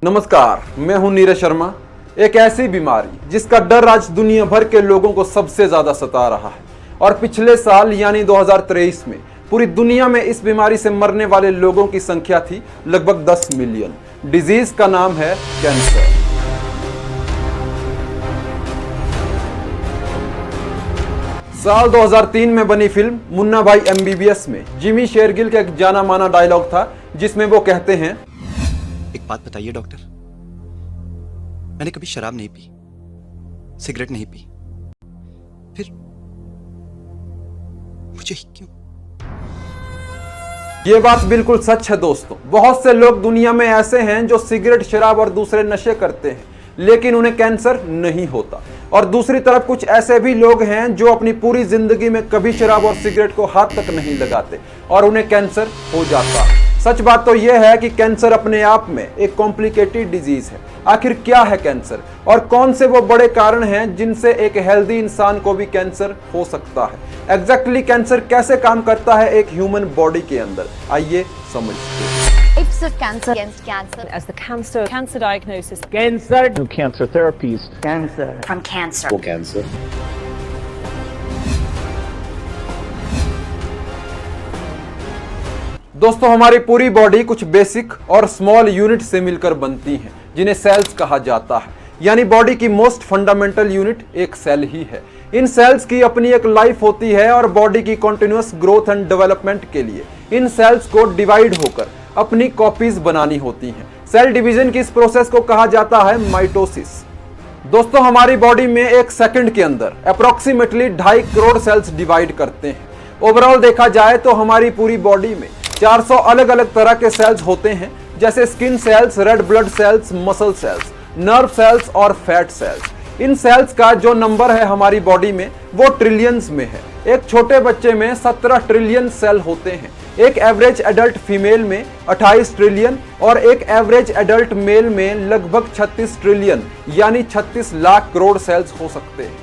नमस्कार, मैं हूं नीरज शर्मा। एक ऐसी बीमारी जिसका डर आज दुनिया भर के लोगों को सबसे ज्यादा सता रहा है और पिछले साल यानी 2023 में पूरी दुनिया में इस बीमारी से मरने वाले लोगों की संख्या थी लगभग 10 मिलियन। डिजीज का नाम है कैंसर। साल 2003 में बनी फिल्म मुन्ना भाई MBBS में जिमी शेरगिल का एक जाना माना डायलॉग था जिसमें वो कहते हैं, एक बात बताइए डॉक्टर, मैंने कभी शराब नहीं पी, सिगरेट नहीं पी, फिर मुझे क्यों? ये बात बिल्कुल सच है दोस्तों। बहुत से लोग दुनिया में ऐसे हैं जो सिगरेट, शराब और दूसरे नशे करते हैं लेकिन उन्हें कैंसर नहीं होता, और दूसरी तरफ कुछ ऐसे भी लोग हैं जो अपनी पूरी जिंदगी में कभी शराब और सिगरेट को हाथ तक नहीं लगाते और उन्हें कैंसर हो जाता है। सच बात तो यह है कि कैंसर अपने आप में एक कॉम्प्लिकेटेड डिजीज है। आखिर क्या है कैंसर और कौन से वो बड़े कारण हैं जिनसे एक हेल्दी इंसान को भी कैंसर हो सकता है। एग्जैक्टली कैंसर कैसे काम करता है एक ह्यूमन बॉडी के अंदर, आइए समझते हैं। Types of cancer. Against cancer. As the cancer diagnosis. Cancer, new cancer therapies. Cancer. From cancer. Cancer. दोस्तों, हमारी पूरी बॉडी कुछ बेसिक और स्मॉल यूनिट से मिलकर बनती है जिन्हें सेल्स कहा जाता है। यानी बॉडी की मोस्ट फंडामेंटल यूनिट एक सेल ही है। इन सेल्स की अपनी एक लाइफ होती है और बॉडी की कंटिन्यूअस ग्रोथ एंड डेवलपमेंट के लिए इन सेल्स को डिवाइड होकर अपनी कॉपीज बनानी होती हैं। सेल डिवीजन की इस प्रोसेस को कहा जाता है माइटोसिस। दोस्तों, हमारी बॉडी में एक सेकंड के अंदर अप्रोक्सीमेटली 2.5 करोड़ सेल्स डिवाइड करते हैं। ओवरऑल देखा जाए तो हमारी पूरी बॉडी में 400 अलग अलग तरह के सेल्स होते हैं, जैसे skin cells, red blood cells, muscle cells, nerve cells और फैट सेल्स। इन सेल्स का जो नंबर है हमारी बॉडी में वो ट्रिलियंस में है। एक छोटे बच्चे में 17 ट्रिलियन सेल होते हैं, एक एवरेज एडल्ट फीमेल में 28 ट्रिलियन और एक एवरेज एडल्ट मेल में लगभग 36 ट्रिलियन यानी 36 लाख करोड़ सेल्स हो सकते हैं।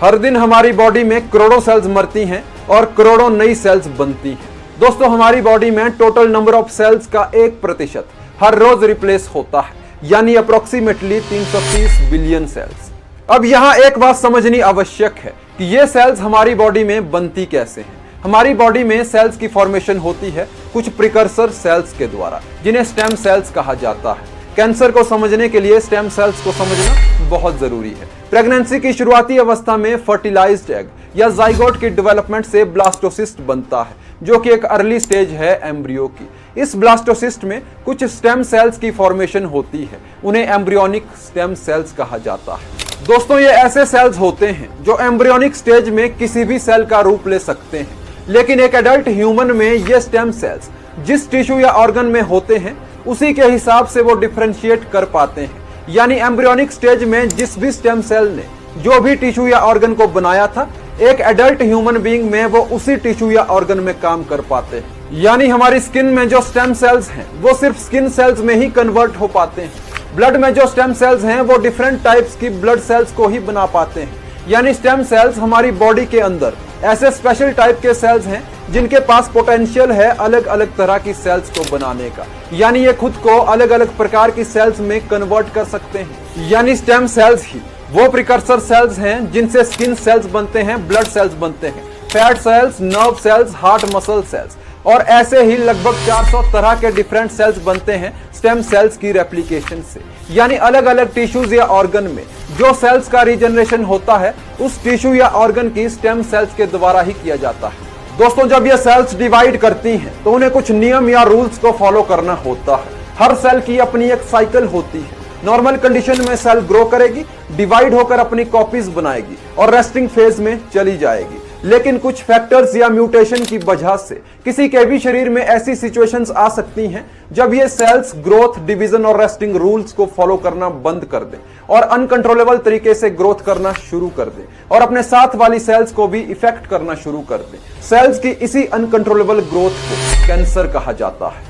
हर दिन हमारी बॉडी में करोड़ों सेल्स मरती हैं और करोड़ों नई सेल्स बनती हैं। दोस्तों, हमारी बॉडी में टोटल नंबर ऑफ सेल्स का 1% हर रोज रिप्लेस होता है, यानी अप्रोक्सीमेटली 330 बिलियन सेल्स। अब यहाँ एक बात समझनी आवश्यक है कि ये सेल्स हमारी बॉडी में बनती कैसे हैं। हमारी बॉडी में सेल्स की फॉर्मेशन होती है कुछ प्रिकर्सर सेल्स के द्वारा, जिन्हें स्टेम सेल्स कहा जाता है। कैंसर को समझने के लिए स्टेम सेल्स को समझना बहुत जरूरी है। प्रेगनेंसी की शुरुआती अवस्था में फर्टिलाइज्ड एग या जाइगोट की डेवलपमेंट से ब्लास्टोसिस्ट बनता है, जो कि एक अर्ली स्टेज है एम्ब्रियो की। इस ब्लास्टोसिस्ट में कुछ स्टेम सेल्स की फॉर्मेशन होती है, उन्हें एम्ब्रियोनिक स्टेम सेल्स कहा जाता है। दोस्तों, ये ऐसे सेल्स होते हैं जो एम्ब्रियोनिक स्टेज में किसी भी सेल का रूप ले सकते हैं, लेकिन एक एडल्ट ह्यूमन में ये स्टेम सेल्स जिस टिश्यू या ऑर्गन में होते हैं उसी के हिसाब से वो डिफरेंशिएट कर पाते हैं। यानी एम्ब्रियोनिक स्टेज में जिस भी स्टेम सेल ने जो भी टिश्यू या ऑर्गन को बनाया था, एक एडल्ट ह्यूमन बीइंग में वो उसी टिश्यू या ऑर्गन में काम कर पाते हैं। यानी हमारी स्किन में जो स्टेम सेल्स हैं वो सिर्फ स्किन सेल्स में ही कन्वर्ट हो पाते हैं। ब्लड में जो स्टेम सेल्स हैं वो डिफरेंट टाइप्स की ब्लड सेल्स को ही बना पाते हैं। यानी स्टेम सेल्स हमारी बॉडी के अंदर ऐसे स्पेशल टाइप के सेल्स हैं जिनके पास पोटेंशियल है अलग अलग तरह की सेल्स को बनाने का। यानी ये खुद को अलग अलग प्रकार की सेल्स में कन्वर्ट कर सकते हैं। यानी स्टेम सेल्स ही वो प्रिकर्सर सेल्स हैं जिनसे स्किन सेल्स बनते हैं, ब्लड सेल्स बनते हैं, fat cells, nerve cells, heart muscle cells, और ऐसे ही लगभग 400 तरह के डिफरेंट सेल्स बनते हैं स्टेम सेल्स की रेप्लिकेशन से। यानी अलग अलग टिश्यूज या ऑर्गन में जो सेल्स का रीजनरेशन होता है उस टिश्यू या ऑर्गन की स्टेम सेल्स के द्वारा ही किया जाता है। दोस्तों, जब ये सेल्स डिवाइड करती हैं तो उन्हें कुछ नियम या रूल्स को फॉलो करना होता है। हर सेल की अपनी एक साइकिल होती है। नॉर्मल कंडीशन में सेल ग्रो करेगी, डिवाइड होकर अपनी कॉपीज बनाएगी और रेस्टिंग फेज में चली जाएगी। लेकिन कुछ फैक्टर्स या म्यूटेशन की वजह से किसी के भी शरीर में ऐसी सिचुएशंस आ सकती हैं जब ये सेल्स ग्रोथ, डिवीजन और रेस्टिंग रूल्स को फॉलो करना बंद कर दें और अनकंट्रोलेबल तरीके से ग्रोथ करना शुरू कर दें और अपने साथ वाली सेल्स को भी इफेक्ट करना शुरू कर दें। सेल्स की इसी अनकंट्रोलेबल ग्रोथ को कैंसर कहा जाता है।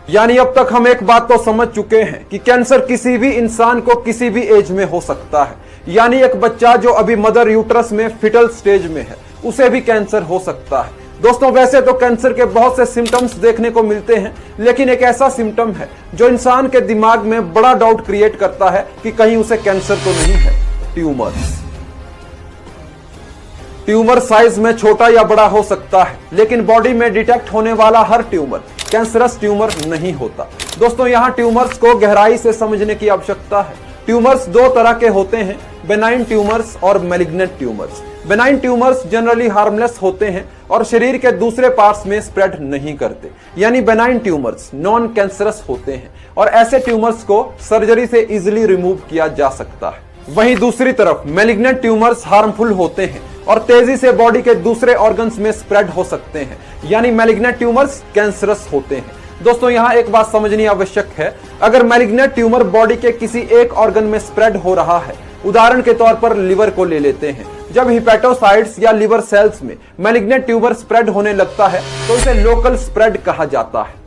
यानी अब तक हम एक बात तो समझ चुके हैं कि कैंसर किसी भी इंसान को किसी भी एज में हो सकता है। यानी एक बच्चा जो अभी मदर यूट्रस में फिटल स्टेज में है उसे भी कैंसर हो सकता है। दोस्तों वैसे तो कैंसर के बहुत से सिम्टम्स देखने को मिलते हैं, लेकिन एक ऐसा सिम्टम है जो इंसान के दिमाग में बड़ा डाउट क्रिएट करता है कि कहीं उसे कैंसर तो नहीं है। ट्यूमर्स। ट्यूमर साइज में छोटा या बड़ा हो सकता है, लेकिन बॉडी में डिटेक्ट होने वाला हर ट्यूमर कैंसरस ट्यूमर नहीं होता। दोस्तों यहाँ ट्यूमर्स को गहराई से समझने की आवश्यकता है। ट्यूमर्स दो तरह के होते हैं, बेनाइन ट्यूमर्स और malignant tumours. Benign tumours generally harmless होते हैं और शरीर के दूसरे पार्ट्स में स्प्रेड नहीं करते, यानी बेनाइन ट्यूमर्स नॉन कैंसरस होते हैं और ऐसे ट्यूमर्स को सर्जरी से इजीली रिमूव किया जा सकता है। वहीं दूसरी तरफ मैलिग्नेंट ट्यूमर्स हार्मफुल होते हैं और तेजी से बॉडी के दूसरे ऑर्गन्स में स्प्रेड हो सकते हैं, यानी मैलिग्नेंट ट्यूमर्स कैंसरस होते हैं। दोस्तों यहाँ एक बात समझनी आवश्यक है, अगर मैलिग्नेंट ट्यूमर बॉडी के किसी एक ऑर्गन में स्प्रेड हो रहा है, उदाहरण के तौर पर लिवर को ले लेते हैं, जब हिपैटोसाइट्स या लिवर सेल्स में मैलिग्नेंट ट्यूमर स्प्रेड होने लगता है तो इसे लोकल स्प्रेड कहा जाता है।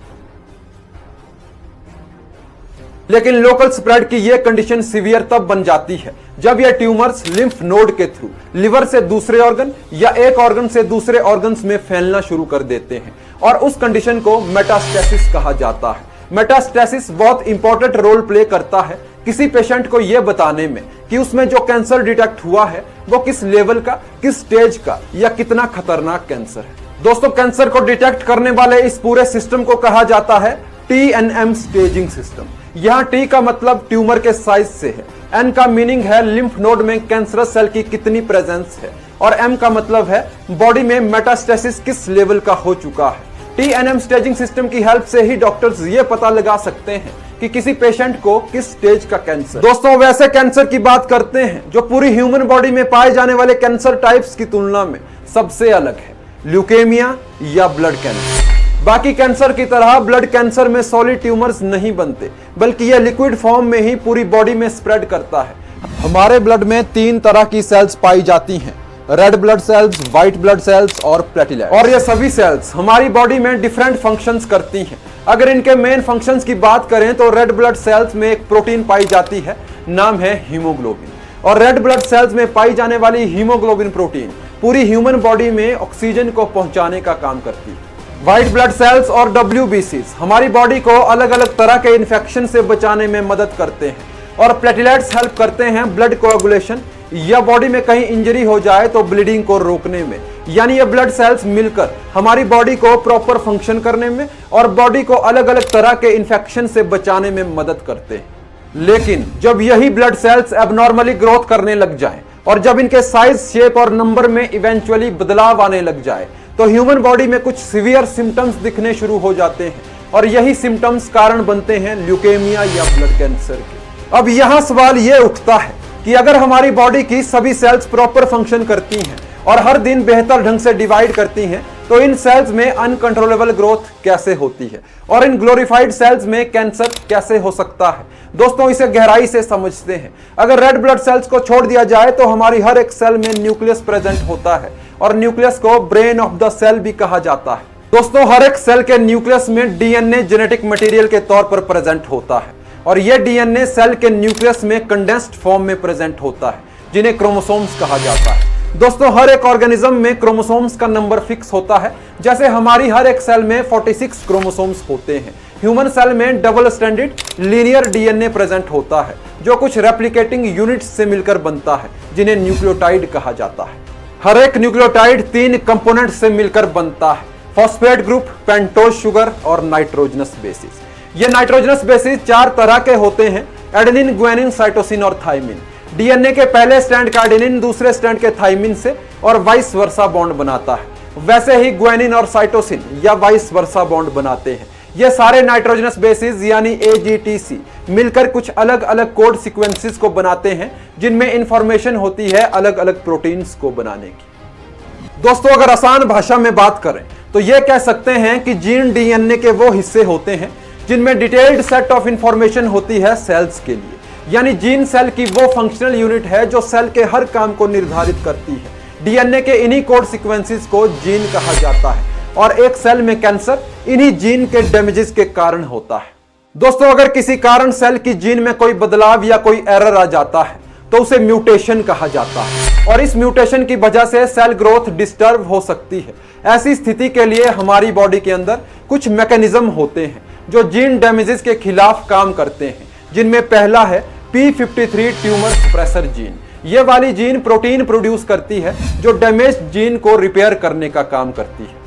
लेकिन लोकल स्प्रेड की यह कंडीशन सीवियर तब बन जाती है जब यह ट्यूमर्स लिम्फ नोड के थ्रू लिवर से दूसरे ऑर्गन या एक ऑर्गन से दूसरे ऑर्गन्स में फैलना शुरू कर देते हैं और उस कंडीशन को मेटास्टेसिस कहा जाता है। मेटास्टेसिस बहुत इंपॉर्टेंट रोल प्ले करता है किसी पेशेंट को यह बताने में कि उसमें जो कैंसर डिटेक्ट हुआ है वो किस लेवल का, किस स्टेज का या कितना खतरनाक कैंसर है। दोस्तों कैंसर को डिटेक्ट करने वाले इस पूरे सिस्टम को कहा जाता है TNM स्टेजिंग सिस्टम। यहाँ T का मतलब ट्यूमर के साइज से है, N का मीनिंग है लिम्फ नोड में कैंसरस सेल की कितनी प्रेजेंस है और M का मतलब है बॉडी में मेटास्टेसिस किस लेवल का हो चुका है। TNM स्टेजिंग सिस्टम की हेल्प से ही डॉक्टर्स ये पता लगा सकते हैं कि किसी पेशेंट को किस स्टेज का कैंसर। दोस्तों वैसे कैंसर की बात करते हैं जो पूरी ह्यूमन बॉडी में पाए जाने वाले कैंसर टाइप्स की तुलना में सबसे अलग है, ल्यूकेमिया या ब्लड कैंसर। बाकी कैंसर की तरह ब्लड कैंसर में सॉलिड ट्यूमर्स नहीं बनते, बल्कि यह लिक्विड फॉर्म में ही पूरी बॉडी में स्प्रेड करता है। हमारे ब्लड में 3 तरह की सेल्स पाई जाती हैं, red blood cells, white blood cells और प्लेटलेट्स। और ये सभी सेल्स हमारी बॉडी में डिफरेंट फंक्शंस करती हैं। अगर इनके मेन फंक्शंस की बात करें तो रेड ब्लड सेल्स में एक प्रोटीन पाई जाती है, नाम है हीमोग्लोबिन। और रेड ब्लड सेल्स में पाई जाने वाली हीमोग्लोबिन प्रोटीन पूरी ह्यूमन बॉडी में ऑक्सीजन को पहुंचाने का काम करती है। व्हाइट ब्लड सेल्स और WBCs हमारी बॉडी को अलग अलग तरह के इन्फेक्शन से बचाने में मदद करते हैं और प्लेटलेट्स हेल्प करते हैं ब्लड कोआगुलेशन या बॉडी में कहीं इंजरी हो जाए तो ब्लीडिंग को रोकने में। यानी ये ब्लड सेल्स मिलकर हमारी बॉडी को प्रॉपर फंक्शन करने में और बॉडी को अलग अलग तरह के इन्फेक्शन से बचाने में मदद करते हैं। लेकिन जब यही ब्लड सेल्स एबनॉर्मली ग्रोथ करने लग जाए और जब इनके साइज, शेप और नंबर में इवेंचुअली बदलाव आने लग जाए तो ह्यूमन बॉडी में कुछ सीवियर सिम्टम्स दिखने शुरू हो जाते हैं और यही सिम्टम्स कारण बनते हैं ल्यूकेमिया या ब्लड कैंसर के। अब यहाँ सवाल ये उठता है कि अगर हमारी बॉडी की सभी सेल्स प्रॉपर फंक्शन करती हैं और हर दिन बेहतर ढंग से डिवाइड करती हैं तो इन सेल्स में अनकंट्रोलेबल ग्रोथ कैसे होती है और इन ग्लोरीफाइड सेल्स में कैंसर कैसे हो सकता है। दोस्तों इसे गहराई से समझते हैं। अगर रेड ब्लड सेल्स को छोड़ दिया जाए तो हमारी हर एक सेल में न्यूक्लियस प्रेजेंट होता है और न्यूक्लियस को ब्रेन ऑफ द सेल भी कहा जाता है। दोस्तों हर एक सेल के न्यूक्लियस में DNA जेनेटिक मटेरियल के तौर पर प्रेजेंट होता है और यह DNA सेल के न्यूक्लियस में कंडेंस्ड फॉर्म में प्रेजेंट होता है, जिन्हें क्रोमोसोम्स कहा जाता है। दोस्तों हर एक ऑर्गेनिज्म में क्रोमोसोम्स का नंबर फिक्स होता है। जैसे हमारी हर एक सेल में 46 क्रोमोसोम्स होते हैं। ह्यूमन सेल में double standard linear DNA present होता है जो कुछ रेप्लिकेटिंग यूनिट्स से मिलकर बनता है, जिन्हें न्यूक्लियोटाइड कहा जाता है। हर एक न्यूक्लियोटाइड 3 कंपोनेंट से मिलकर बनता है, फॉस्फेट ग्रुप, पेंटोज शुगर और नाइट्रोजनस बेसिस। ये नाइट्रोजनस बेसिस 4 तरह के होते हैं, एडेनिन, ग्वानिन, साइटोसिन और थाइमिन। DNA के पहले स्टैंड का एडेनिन दूसरे स्टैंड के थाइमिन से और वाइस वर्सा बॉन्ड बनाता है। वैसे ही ग्वानिन और साइटोसिन या वाइस वर्सा बॉन्ड बनाते हैं। ये सारे नाइट्रोजनस बेसिस यानी AGTC मिलकर कुछ अलग अलग कोड सीक्वेंसेस को बनाते हैं, जिनमें इंफॉर्मेशन होती है अलग अलग प्रोटीन्स को बनाने की। दोस्तों अगर आसान भाषा में बात करें तो ये कह सकते हैं कि जीन DNA के वो हिस्से होते हैं जिनमें डिटेल्ड सेट ऑफ इंफॉर्मेशन होती है सेल्स के लिए। यानी जीन सेल की वो फंक्शनल यूनिट है जो सेल के हर काम को निर्धारित करती है। DNA के इन्हीं कोड सीक्वेंसेस को जीन कहा जाता है और एक सेल में कैंसर इन्हीं जीन के डैमेजेस के कारण होता है। दोस्तों अगर किसी कारण सेल की जीन में कोई बदलाव या कोई एरर आ जाता है तो उसे म्यूटेशन कहा जाता है और इस म्यूटेशन की वजह से सेल ग्रोथ डिस्टर्ब हो सकती है। ऐसी स्थिति के लिए हमारी बॉडी के अंदर कुछ मैकेनिज्म होते हैं जो जीन डैमेजेस के खिलाफ काम करते हैं, जिनमें पहला है P53 ट्यूमर सप्रेसर जीन। ये वाली जीन प्रोटीन प्रोड्यूस करती है जो डैमेज जीन को रिपेयर करने का काम करती है।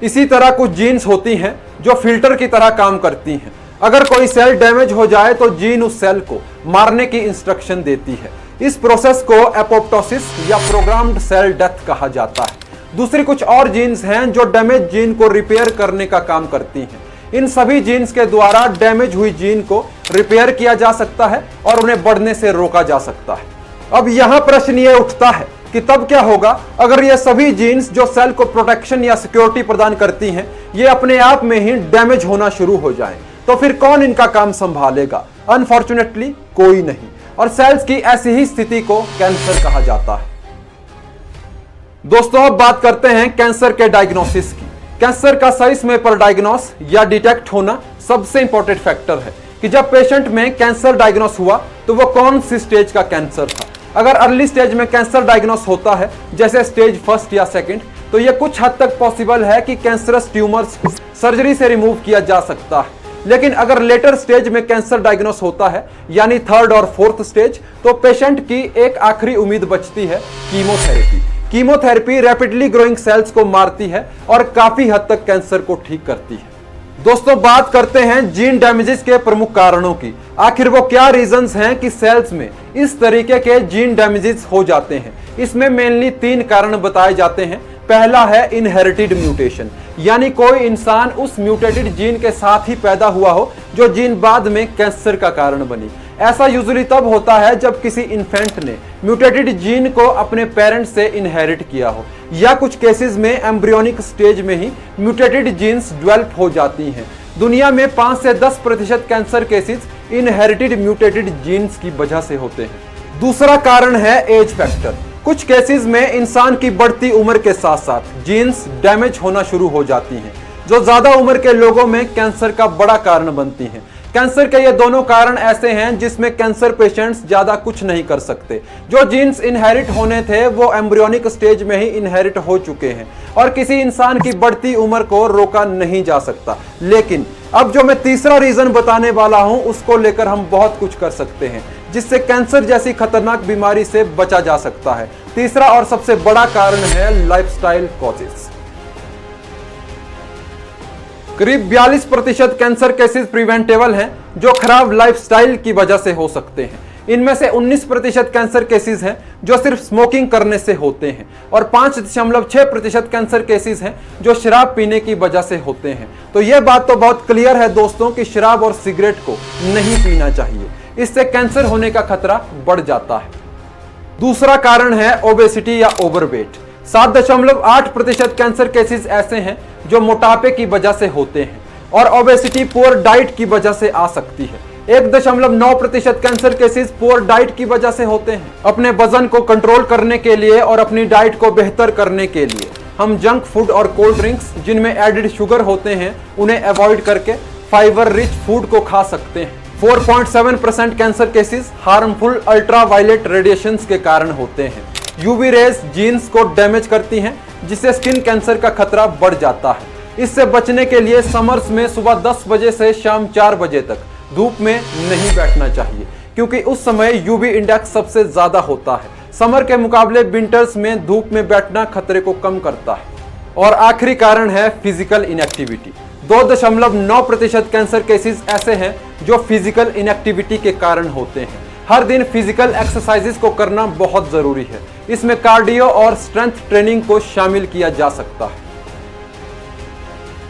इसी तरह कुछ जीन्स होती हैं जो फिल्टर की तरह काम करती हैं। अगर कोई सेल डैमेज हो जाए तो जीन उस सेल को मारने की इंस्ट्रक्शन देती है। इस प्रोसेस को एपोप्टोसिस या प्रोग्राम्ड सेल डेथ कहा जाता है। दूसरी कुछ और जीन्स हैं जो डैमेज जीन को रिपेयर करने का काम करती हैं। इन सभी जीन्स के द्वारा डैमेज हुई जीन को रिपेयर किया जा सकता है और उन्हें बढ़ने से रोका जा सकता है। अब यहां प्रश्न ये उठता है कि तब क्या होगा अगर ये सभी जीन्स जो सेल को प्रोटेक्शन या सिक्योरिटी प्रदान करती हैं, ये अपने आप में ही डैमेज होना शुरू हो जाएं, तो फिर कौन इनका काम संभालेगा? अनफॉर्चुनेटली कोई नहीं। और सेल्स की ऐसी ही स्थिति को कैंसर कहा जाता है। दोस्तों, अब बात करते हैं कैंसर के डायग्नोसिस की। कैंसर का सही समय पर डायग्नोस या डिटेक्ट होना सबसे इंपॉर्टेंट फैक्टर है कि जब पेशेंट में कैंसर डायग्नोस हुआ तो वो कौन सी स्टेज का कैंसर था। अगर अर्ली स्टेज में कैंसर डायग्नोस होता है, जैसे स्टेज 1 या 2, तो यह कुछ हद तक पॉसिबल है कि कैंसरस ट्यूमर्स सर्जरी से रिमूव किया जा सकता है। लेकिन अगर लेटर स्टेज में कैंसर डायग्नोस होता है, यानी 3rd और 4th स्टेज, तो पेशेंट की एक आखिरी उम्मीद बचती है, chemotherapy. Chemotherapy rapidly growing cells को मारती है और काफी हद तक कैंसर को ठीक करती है। दोस्तों, बात करते हैं जीन डैमेजेस के प्रमुख कारणों की। आखिर वो क्या रीजंस हैं कि सेल्स में इस तरीके के जीन डैमेजेस हो जाते हैं? इसमें मेनली 3 कारण बताए जाते हैं। पहला है इनहेरिटेड म्यूटेशन, यानी कोई इंसान उस म्यूटेटेड जीन के साथ ही पैदा हुआ हो जो जीन बाद में कैंसर का कारण बनी। ऐसा यूजुअली तब होता है जब किसी इन्फेंट ने म्यूटेटेड जीन को अपने पेरेंट्स से इनहेरिट किया हो, या कुछ केसेस में एम्ब्रियोनिक स्टेज में ही म्यूटेटेड जीन्स डेवलप हो जाती हैं। दुनिया में 5 से 10% cancer cases inherited mutated genes की वजह से होते हैं। दूसरा कारण है एज फैक्टर। कुछ केसेस में इंसान की बढ़ती उम्र के साथ साथ जीन्स डैमेज होना शुरू हो जाती हैं, जो ज्यादा उम्र के लोगों में कैंसर का बड़ा कारण बनती हैं। कैंसर के ये दोनों कारण ऐसे हैं जिसमें कैंसर पेशेंट्स ज्यादा कुछ नहीं कर सकते। जो जीन्स इनहेरिट होने थे वो एम्ब्रियोनिक स्टेज में ही इनहेरिट हो चुके हैं और किसी इंसान की बढ़ती उम्र को रोका नहीं जा सकता। लेकिन अब जो मैं तीसरा रीजन बताने वाला हूं, उसको लेकर हम बहुत कुछ कर सकते हैं, जिससे कैंसर जैसी खतरनाक बीमारी से बचा जा सकता है। तीसरा और सबसे बड़ा कारण है लाइफस्टाइल कॉजेस। करीब 42% कैंसर केसेस प्रिवेंटेबल हैं, जो खराब लाइफस्टाइल की वजह से हो सकते हैं। इनमें से 19% कैंसर केसेस हैं जो सिर्फ स्मोकिंग करने से होते हैं, और 5.6% कैंसर केसेस हैं जो शराब पीने की वजह से होते हैं। तो यह बात तो बहुत क्लियर है दोस्तों कि शराब और सिगरेट को नहीं पीना चाहिए, इससे कैंसर होने का खतरा बढ़ जाता है। दूसरा कारण है ओबेसिटी या ओवरवेट। 7.8% कैंसर केसेस ऐसे हैं जो मोटापे की वजह से होते हैं, और ओबेसिटी पुअर डाइट की वजह से आ सकती है। 1.9% कैंसर केसेस पुअर डाइट की वजह से होते हैं। अपने वजन को कंट्रोल करने के लिए और अपनी डाइट को बेहतर करने के लिए हम जंक फूड और कोल्ड ड्रिंक्स जिनमें एडेड शुगर होते हैं उन्हें अवॉइड करके फाइबर रिच फूड को खा सकते हैं। 4.7% cancer cases harmful ultraviolet radiations के कारण होते हैं। यूवी रेज जीन्स को डैमेज करती हैं, जिससे स्किन कैंसर का खतरा बढ़ जाता है। इससे बचने के लिए समर्स में सुबह 10 बजे से शाम 4 बजे तक धूप में नहीं बैठना चाहिए, क्योंकि उस समय यूवी इंडेक्स सबसे ज्यादा होता है। समर के मुकाबले विंटर्स में धूप में बैठना खतरे को कम करता है। और आखिरी कारण है फिजिकल इनएक्टिविटी। 2.9% कैंसर केसेस ऐसे हैं जो फिजिकल इनएक्टिविटी के कारण होते हैं। हर दिन फिजिकल एक्सरसाइजेस को करना बहुत जरूरी है। इसमें कार्डियो और स्ट्रेंथ ट्रेनिंग को शामिल किया जा सकता है।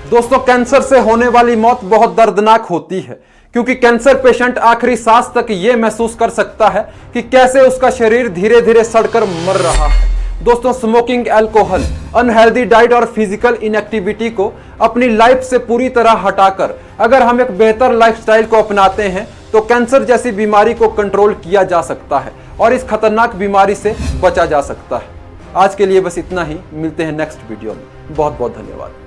दोस्तों, कैंसर से होने वाली मौत बहुत दर्दनाक होती है, क्योंकि कैंसर पेशेंट आखिरी सांस तक ये महसूस कर सकता है कि कैसे उसका शरीर धीरे धीरे सड़कर मर रहा है। दोस्तों, स्मोकिंग, अल्कोहल, अनहेल्दी डाइट और फिजिकल इनएक्टिविटी को अपनी लाइफ से पूरी तरह हटाकर अगर हम एक बेहतर लाइफस्टाइल को अपनाते हैं तो कैंसर जैसी बीमारी को कंट्रोल किया जा सकता है और इस खतरनाक बीमारी से बचा जा सकता है। आज के लिए बस इतना ही। मिलते हैं नेक्स्ट वीडियो में। बहुत बहुत धन्यवाद।